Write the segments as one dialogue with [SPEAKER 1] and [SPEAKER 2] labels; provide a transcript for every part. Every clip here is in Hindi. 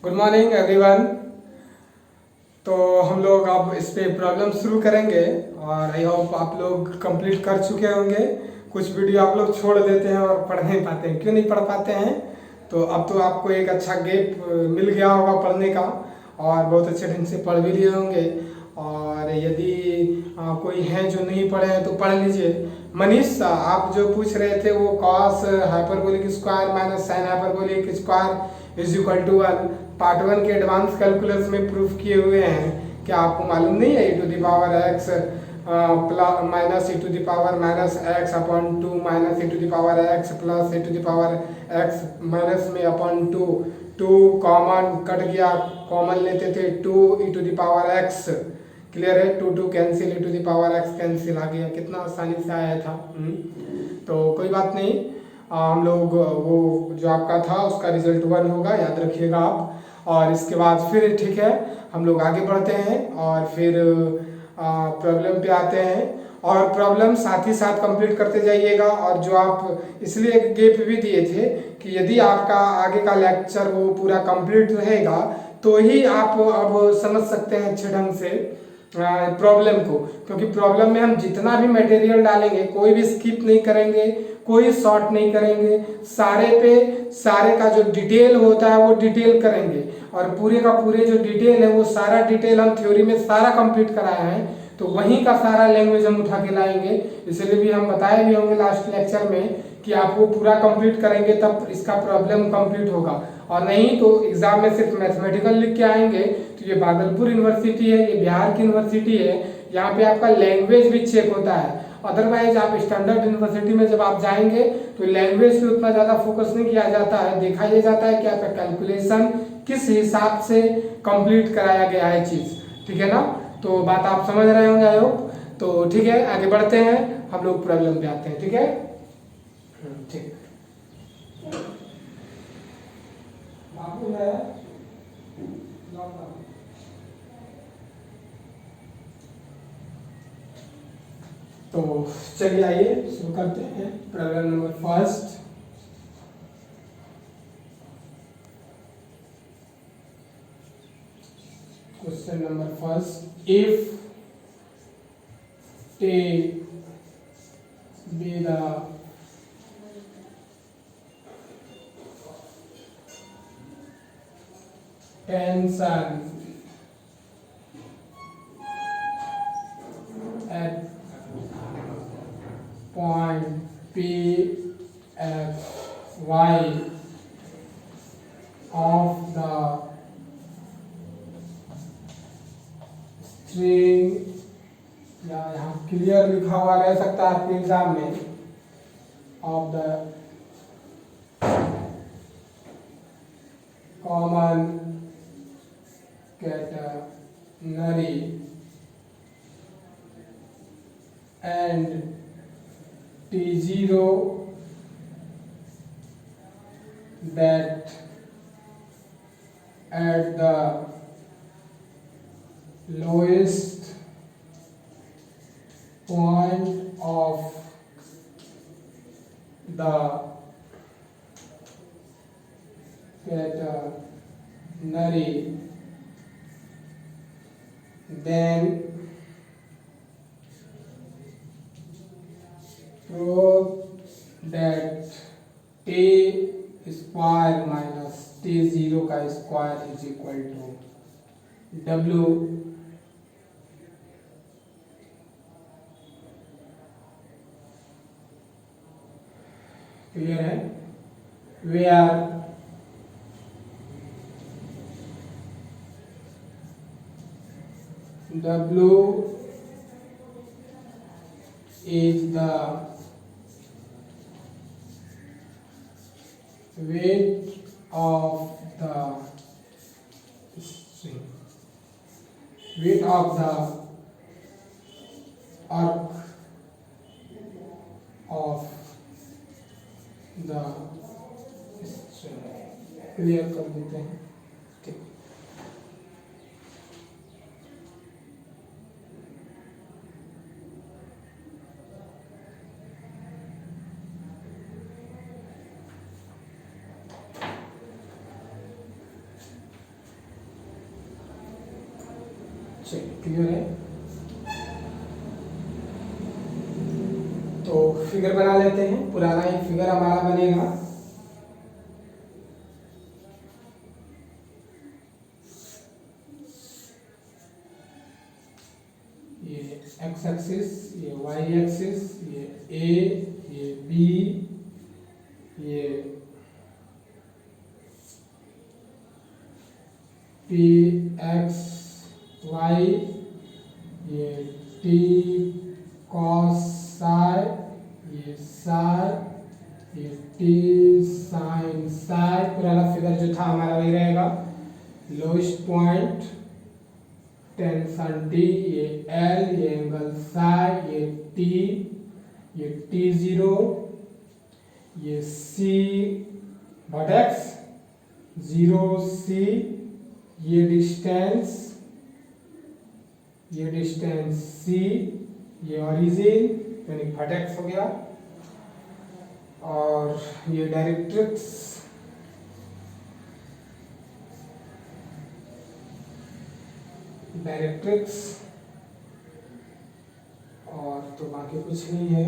[SPEAKER 1] Good morning everyone. तो हम लोग अब इस पे प्रॉब्लम शुरू करेंगे और आई होप आप लोग कंप्लीट कर चुके होंगे। कुछ वीडियो आप लोग छोड़ देते हैं और पढ़ नहीं पाते हैं। क्यों नहीं पढ़ पाते हैं? तो अब तो आपको एक अच्छा गैप मिल गया होगा पढ़ने का और बहुत अच्छे ढंग से पढ़ भी लिए होंगे। और यदि कोई हैं जो नहीं पढ़े हैं तो पढ़ लीजिए। मनीष, आप जो पूछ रहे थे वो cos hyperbolic square minus sine hyperbolic square is equal to 1 part 1 के एडवांस कैलकुलस में प्रूफ किए हुए हैं। क्या आपको मालूम नहीं है? e to the power x minus e to the power minus x upon 2 minus e to the power x plus e to the power x minus में अपॉन 2 2 कॉमन कट गया, कॉमन लेते थे 2 e to the power x। Clear है? 2 2 cancel, e to the power x cancel आ गया। कितना आसानी से आया था। तो कोई बात नहीं, हम लोग वो जो आपका था उसका रिजल्ट 1 होगा, याद रखिएगा आप। और इसके बाद फिर ठीक है, हम लोग आगे बढ़ते हैं और फिर प्रॉब्लम पे आते हैं। और प्रॉब्लम साथ ही साथ कंप्लीट करते जाइएगा। और जो आप इसलिए एक गेप भी दिए थे कि यदि आपका आगे का लेक्चर वो पूरा कंप्लीट रहेगा तो ही आप अब समझ सकते हैं अच्छे ढंग से प्रॉब्लम को। क्योंकि प्रॉब्लम में हम जितना भी मटेरियल डालेंगे कोई भी स्किप नहीं करेंगे, कोई शॉर्ट नहीं करेंगे, सारे पे सारे का जो डिटेल होता है वो डिटेल करेंगे। और पूरे का पूरे जो डिटेल है वो सारा डिटेल हम थ्योरी में सारा कंप्लीट कराए हैं, तो वहीं का सारा लैंग्वेज हम उठा के लाएंगे। इसलिए भी हम बताए भी होंगे लास्ट लेक्चर में कि आप वो पूरा कंप्लीट करेंगे तब इसका प्रॉब्लम कंप्लीट होगा। और नहीं तो एग्जाम में सिर्फ मैथमेटिकल लिख के आएंगे तो ये भागलपुर यूनिवर्सिटी है, ये बिहार की यूनिवर्सिटी है, यहाँ पे आपका लैंग्वेज भी चेक होता है। अदरवाइज आप स्टैंडर्ड यूनिवर्सिटी में जब आप जाएंगे तो लैंग्वेज पे उतना ज़्यादा फोकस नहीं किया जाता है, देखा यह जाता है कि आपका कैलकुलेशन किस हिसाब से कंप्लीट कराया गया है चीज़। ठीक है ना? तो बात आप समझ रहे होंगे आई होप। तो ठीक है, आगे बढ़ते हैं, हम लोग प्रॉब्लम पे आते हैं। ठीक है, ठीक बाबू है। तो चलिए आइए शुरू करते हैं problem number first. Question number first, if टे be the tension at point P F Y of the string, या यहाँ क्लियर लिखा हुआ रह सकता है आपके एग्जाम में, of the common catenary and T0 that at the lowest point of the quaternary, then prove that a square minus t0 का square is equal to w clear है? where w is the weight of the string, weight of the arc of the string। Clear कर देते हैं। ठीक, चलिए क्लियर है। तो फिगर बना लेते हैं, पुराना ही फिगर हमारा बनेगा। ये एक्स एक्सिस, ये वाई एक्सिस, ये ए, ये बी, ये पी एक्स वाई, ये टी कॉस साई, ये साई, ये टी साइन साई। पुराना फिगर जो था हमारा वही रहेगा। लोएस्ट पॉइंट टेंशन टी, ये एल, ये एंगल साई, ये टी, ये टी जीरो, ये सी वर्टेक्स जीरो सी, ये डिस्टेंस सी, ये ओरिजिन यानी वर्टेक्स हो गया, और ये डायरेक्ट्रिक्स, और तो बाकी कुछ नहीं है।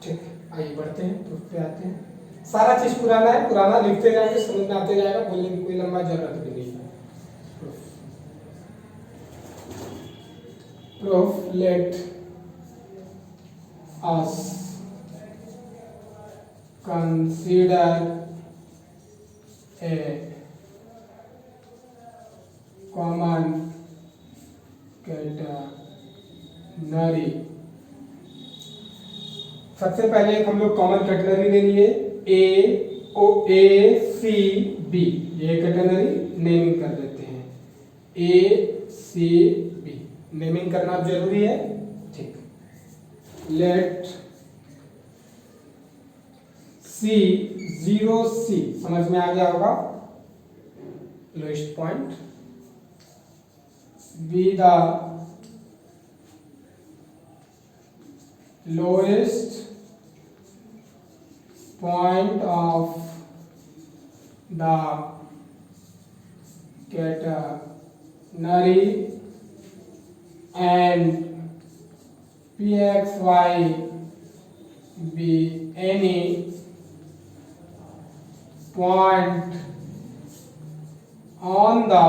[SPEAKER 1] ठीक, आइए बढ़ते हैं, प्रूफ पे आते हैं। सारा चीज पुराना है, पुराना लिखते जाएंगे, समझ में आते जाएगा, बोलने की कोई लंबा जरूरत भी नहीं है। Proof late us consider a common category. सबसे पहले हम लोग कॉमन कैटेगरी ले लिए, ए सी बी, ये कैटेगरी नेमिंग कर देते हैं। ए सी बी नेमिंग करना जरूरी है। ठीक, लेट सी, जीरो सी समझ में आ गया होगा, lowest point, be the lowest point of the category and pxy be any point on the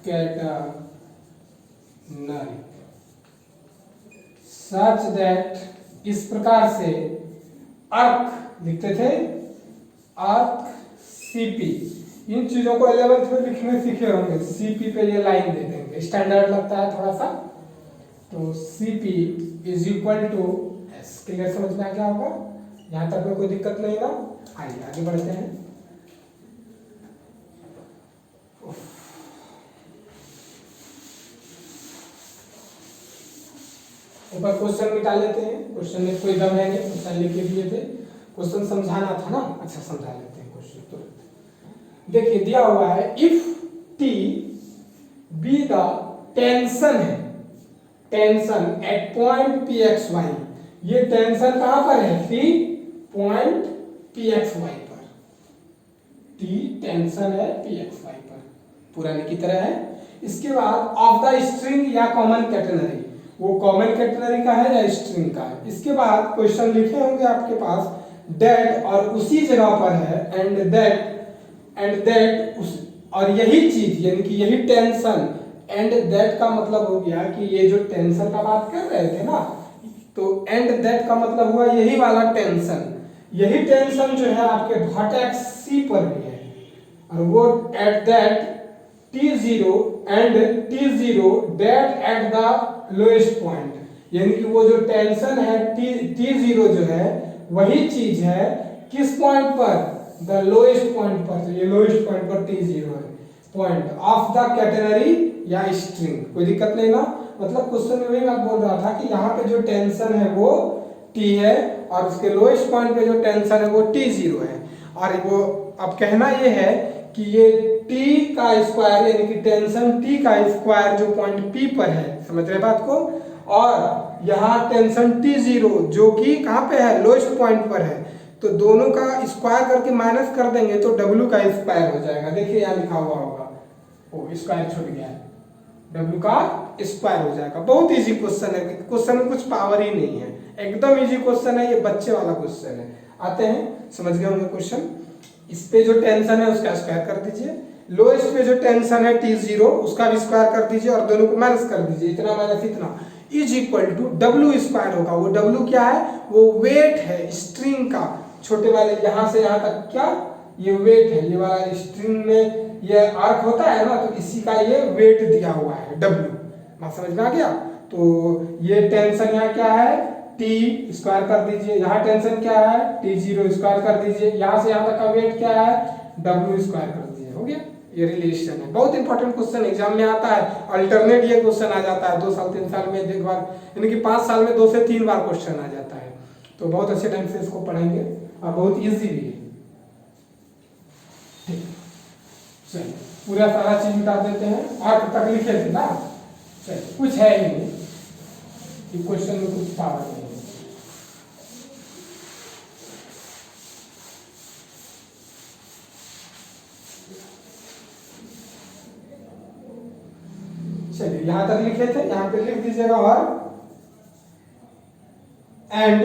[SPEAKER 1] catenary such that, इस प्रकार से अर्क लिखते थे, अर्क सीपी, इन चीजों को 11th में लिखने सीखे होंगे। सीपी पे ये लाइन दे देंगे, स्टैंडर्ड लगता है थोड़ा सा। तो CP is equal to S. Clear, समझ में आ गया होगा, यहां तक में कोई दिक्कत नहीं ना। आइए आगे बढ़ते हैं। एक बार क्वेश्चन मिटा लेते हैं। क्वेश्चन में कोई दम है नहीं, क्वेश्चन लिखे दिए थे, क्वेश्चन समझाना था ना। अच्छा, समझा लेते हैं क्वेश्चन। तो देखिए दिया हुआ है, if T B the tension है, tension at point P X Y, ये टेंशन कहां पर है, T point P X Y पर, टी टेंशन है पी एक्स वाई पर, पुराने की तरह है। इसके बाद ऑफ द स्ट्रिंग या कॉमन कैटेगरी, वो कॉमन कैटेगरी का है या स्ट्रिंग का है। इसके बाद क्वेश्चन लिखे होंगे आपके पास, दैट और उसी जगह पर है, एंड दैट और यही चीज यानी कि यही टेंशन, एंड दैट का मतलब हो गया कि ये जो टेंशन का बात कर रहे थे ना, तो एंड दैट का मतलब हुआ यही वाला टेंशन। यही टेंशन जो है आपके वर्टेक्स सी पर भी है, और वो at that T0 and T0 that at the lowest point, यानी कि वो जो टेंशन है T0 जो है वही चीज है किस पॉइंट पर, द लोएस्ट पॉइंट पर। तो ये लोएस्ट पॉइंट पर T0 है, पॉइंट ऑफ द कैटेगरी या स्ट्रिंग, कोई दिक्कत नहीं ना। मतलब क्वेश्चन में वही मैं बोल रहा था कि यहाँ पे जो टेंशन है वो T है, और उसके लोएस्ट पॉइंट पे जो टेंशन है वो T0 है। और वो अब कहना ये है कि ये T का स्क्वायर यानी कि टेंशन T का स्क्वायर जो पॉइंट P पर है, समझ रहे बात को, और यहाँ टेंशन T0 जो कि कहाँ पे है, लोएस्ट पॉइंट पर है, तो दोनों का स्क्वायर करके माइनस कर देंगे तो W का स्क्वायर हो जाएगा। देखिए यहाँ लिखा हुआ होगा ओ स्क्वायर छूट गया है, W का स्क्वायर हो जाएगा। बहुत इजी क्वेश्चन है, क्वेश्चन में कुछ पावर ही नहीं है, एकदम इजी क्वेश्चन है, ये बच्चे वाला क्वेश्चन है। आते हैं, समझ गए होंगे क्वेश्चन। इस पे जो टेंशन है उसका स्क्वायर कर दीजिए, लोएस्ट पे जो टेंशन है T0 उसका भी स्क्वायर कर दीजिए और दोनों को माइनस कर दीजिए, इतना माइनस इतना is equal to W square होगा। वो W क्या है, वो वेट है स्ट्रिंग का, छोटे वाले यहां से यहां तक क्या ये वेट है, ये वाला स्ट्रिंग में ये आर्क होता है ना, तो इसी का ये वेट दिया हुआ है W। बात समझ में आ गया। तो ये टेंशन यहाँ क्या है, T स्क्वायर कर दीजिए, यहाँ टेंशन क्या है T0 स्क्वायर कर दीजिए, यहाँ से यहाँ तक का वेट क्या है W स्क्वायर कर दीजिए, हो गया। ये रिलेशन है, बहुत इंपॉर्टेंट क्वेश्चन एग्जाम में आता है, अल्टरनेट ये क्वेश्चन आ जाता है 2 साल 3 साल में एक बार, यानी कि 5 साल में 2 से 3 बार क्वेश्चन आ जाता है। तो बहुत अच्छे ढंग से इसको पढ़ेंगे और बहुत इजी भी है। ठीक, चलिए पूरा सारा चीज मिटा देते हैं, आठ तक लिखे थे ना, चलिए कुछ है ही नहीं, क्वेश्चन में कुछ पावर नहीं है। चलिए यहां तक लिखे थे, यहां पे लिख दीजिएगा और and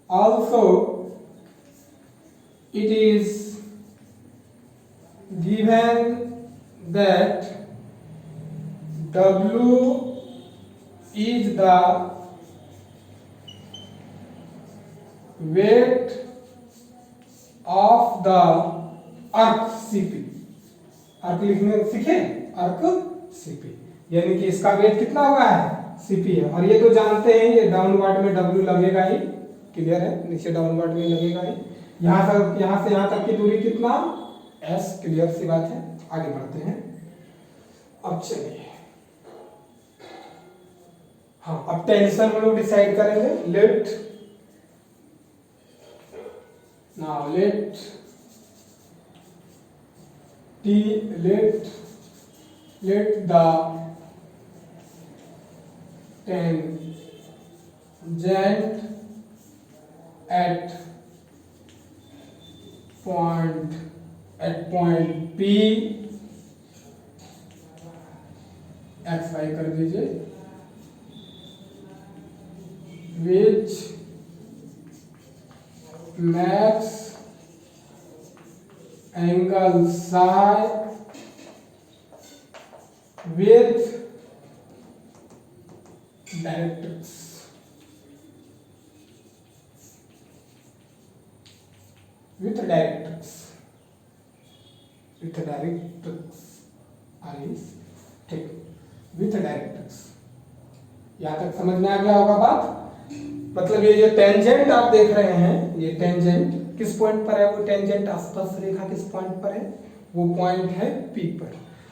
[SPEAKER 1] also it is given that W is the weight of the arc CP। Arc लिखने सीखे, आर्क CP, यानी कि इसका वेट कितना हुआ है CP है, और ये तो जानते हैं ये डाउनवर्ड में W लगेगा ही, क्लियर है, नीचे डाउनवर्ड में लगेगा ही। यहाँ से यहाँ तक की दूरी कितना S, क्लियर सी बात है। आगे बढ़ते हैं, अब चलिए, हाँ अब टेंशन हम लोग डिसाइड करेंगे। Let the tangent at point P xy कर दीजिए, which makes angle psi with directrix। with directrix ठीक, with directrix। यहां तक समझ में आ गया होगा बात। मतलब ये जो टेंजेंट आप देख रहे हैं, ये टेंजेंट किस पॉइंट पर है, वो टेंजेंट आसपास रेखा किस पॉइंट पर है, वो पॉइंट है P पर,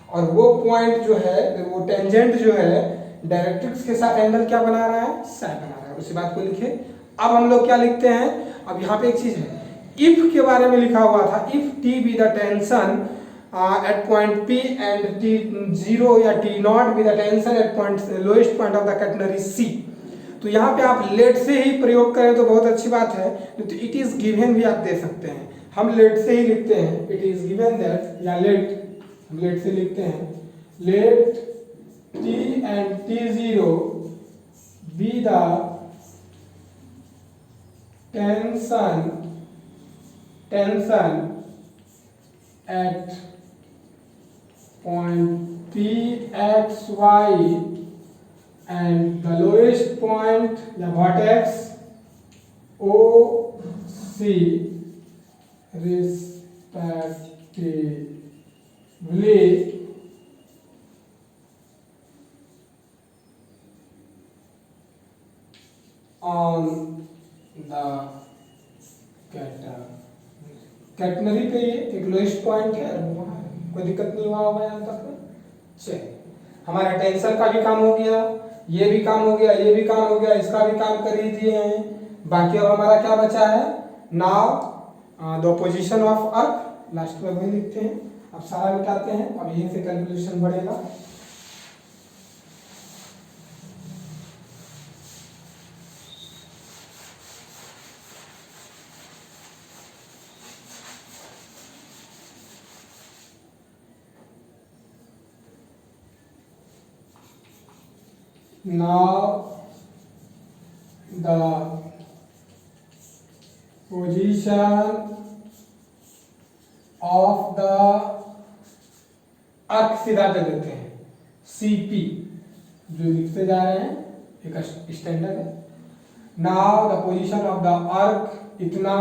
[SPEAKER 1] और वो पॉइंट जो है, वो टेंजेंट जो है डायरेक्ट्रिक्स के साथ एंगल क्या बना रहा है, साइ बना रहा है। उसी बात को लिखे। अब हम लोग क्या लिखते हैं, अब यहाँ पे एक चीज है, इफ के बारे में लिखा हुआ था, if T B the tension at point P and T0 या T0 be the tension at point lowest point of the catenary C। तो यहाँ पे आप लेट से ही प्रयोग करें तो बहुत अच्छी बात है, तो इट इज गिवन भी आप दे सकते हैं। हम लेट से ही लिखते हैं, इट इज गिवन दैट, या लेट से लिखते हैं, let T and T0 be the tension at point PXY and the lowest point या vertex OC respectively on the catenary पे ये एक लोएस्ट पॉइंट है, कोई दिक्कत नहीं हुआ होगा यहाँ तक में। चलिए हमारा टेंशन का भी काम हो गया, ये भी काम हो गया, ये भी काम हो गया, इसका भी काम कर ही दिए हैं। बाकी अब हमारा क्या बचा है, now the position of earth, last में वही लिखते हैं। अब सारा मिटाते हैं, अब यहीं से कैलकुलेशन बढ़ेगा। Now the position of the अर्क सीधा दे देते हैं CP जो लिखते जा रहे हैं एक स्टैंडर्ड है। Now the position of the अर्क इतना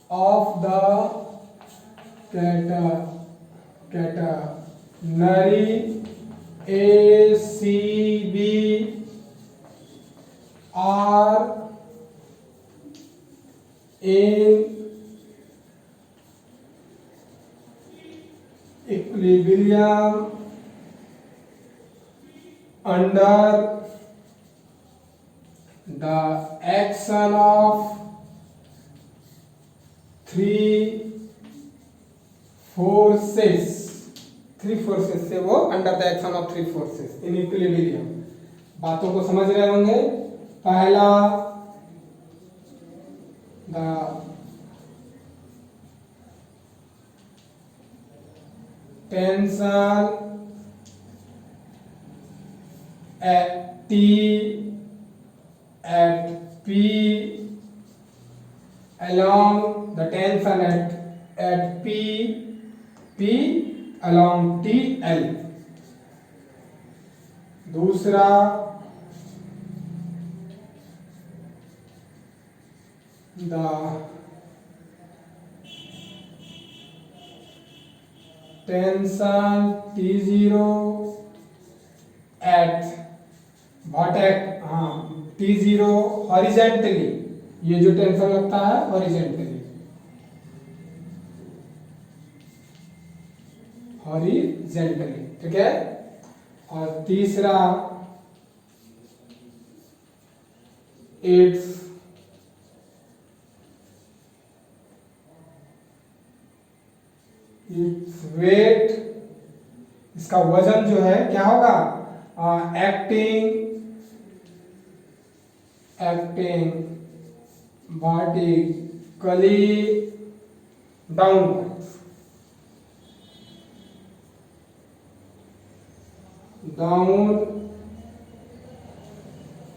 [SPEAKER 1] of the catenary ACB are in equilibrium under the action of three forces से वो under the action of three forces in equilibrium. बातों को समझ रहे होंगे। पहला the tension eight T at P along the tension at P along TL। दूसरा the tension T0 at T0 horizontally, ये जो टेंशन लगता है हॉरिजेंटली ठीक है। और तीसरा इट्स वेट, इसका वजन जो है क्या होगा, acting vertically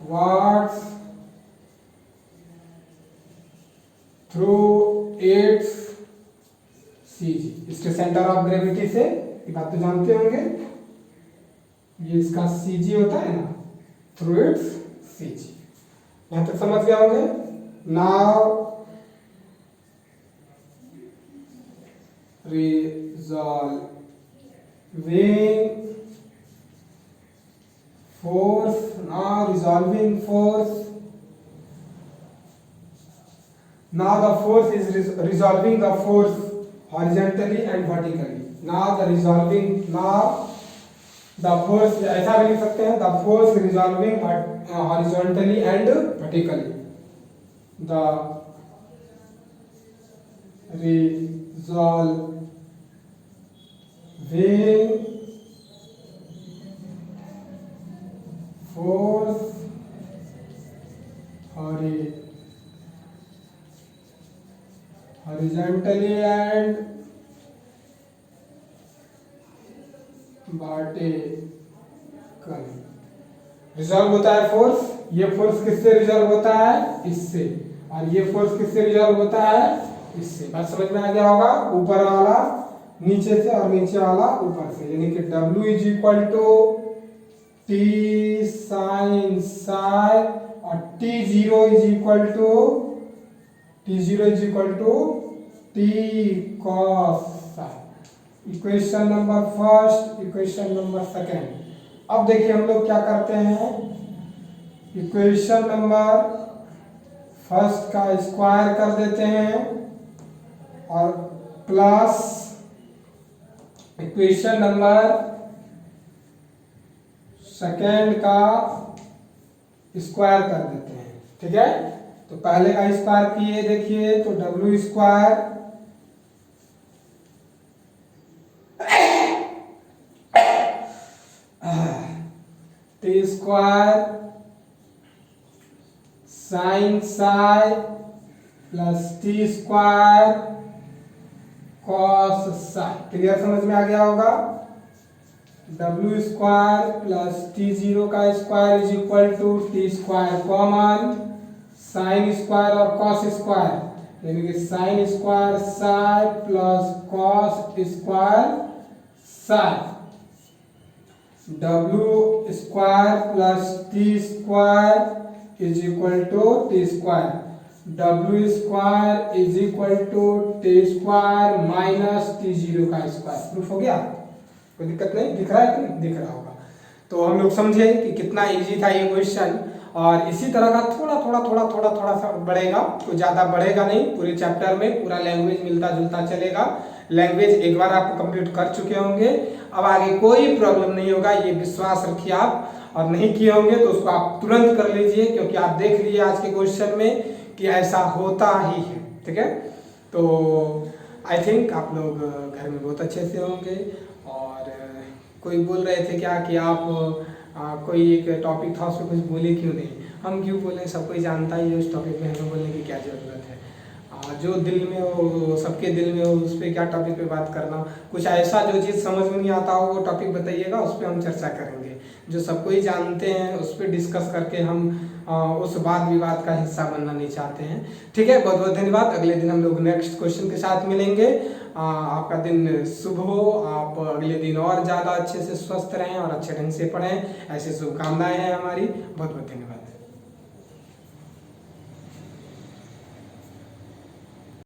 [SPEAKER 1] downwards through it's CG। इसके सेंटर ऑफ ग्रेविटी से, ये बात तो जानते होंगे, ये इसका CG होता है ना, थ्रू इट्स CG। यहां तक समझ गए होंगे। Now resolving force, now the force is resolving the force horizontally and vertically। now the force, ऐसा भी लिख सकते हैं, the force resolving horizontally and vertically, the resolving force horizontally and vertically। Resolve होता है फोर्स, ये फोर्स किससे रिजॉल्व होता है, इससे, और ये फोर्स किससे रिजॉल्व होता है, इससे। बात समझ में आ गया होगा। ऊपर वाला नीचे से और नीचे वाला ऊपर से, यानी कि W is equal to T sin psi और T0 is equal to T cos psi। Equation number first, equation number second. अब देखिए हम लोग क्या करते हैं, इक्वेशन नंबर फर्स्ट का स्क्वायर कर देते हैं और प्लस इक्वेशन नंबर सेकेंड का स्क्वायर कर देते हैं। ठीक है, तो पहले का स्क्वायर किए देखिए, तो W square T square sine psi plus T square cos psi. Clear, समझ में आ गया होगा। W square plus T zero का square is equal to T square common sine square और कॉस स्क्वायर, यानी कि sine square psi plus cos square psi. W square plus T square is equal to T square, W square is equal to T square minus T zero का स्क्वायर। प्रूफ हो गया, कोई दिक्कत नहीं, दिख रहा है कि नहीं दिख रहा होगा। तो हम लोग समझे कि कितना इजी था ये क्वेश्चन, और इसी तरह का थोड़ा सा बढ़ेगा, कुछ ज़्यादा बढ़ेगा नहीं, पूरे चैप्टर में पूरा लैंग्वेज मिलता जुलता चलेगा। लैंग्वेज एक बार आप कंप्लीट कर चुके होंगे, अब आगे कोई प्रॉब्लम नहीं होगा, ये विश्वास रखिए आप, और नहीं किए होंगे तो उसको आप तुरंत कर लीजिए, क्योंकि आप देख लिए आज के क्वेश्चन में कि ऐसा होता ही है। ठीक है, तो आई थिंक आप लोग घर में बहुत अच्छे से होंगे। और कोई बोल रहे थे क्या कि आप कोई एक टॉपिक था उसमें कुछ बोले क्यों नहीं, हम क्यों बोले, सब कोई जानता ही है उस टॉपिक में, हमें बोलने की क्या ज़रूरत है। जो दिल में हो, सबके दिल में हो, उस पर क्या टॉपिक पे बात करना। कुछ ऐसा जो चीज़ समझ में नहीं आता हो वो टॉपिक बताइएगा, उस पर हम चर्चा करेंगे। जो सबको ही जानते हैं उस पर डिस्कस करके हम उस वाद विवाद का हिस्सा बनना नहीं चाहते हैं। ठीक है, बहुत बहुत धन्यवाद। अगले दिन हम लोग नेक्स्ट क्वेश्चन के साथ मिलेंगे। आपका दिन शुभ हो, आप अगले दिन और ज़्यादा अच्छे से स्वस्थ रहें और अच्छे ढंग से पढ़ें, ऐसे शुभकामनाएं हैं हमारी। बहुत बहुत धन्यवाद।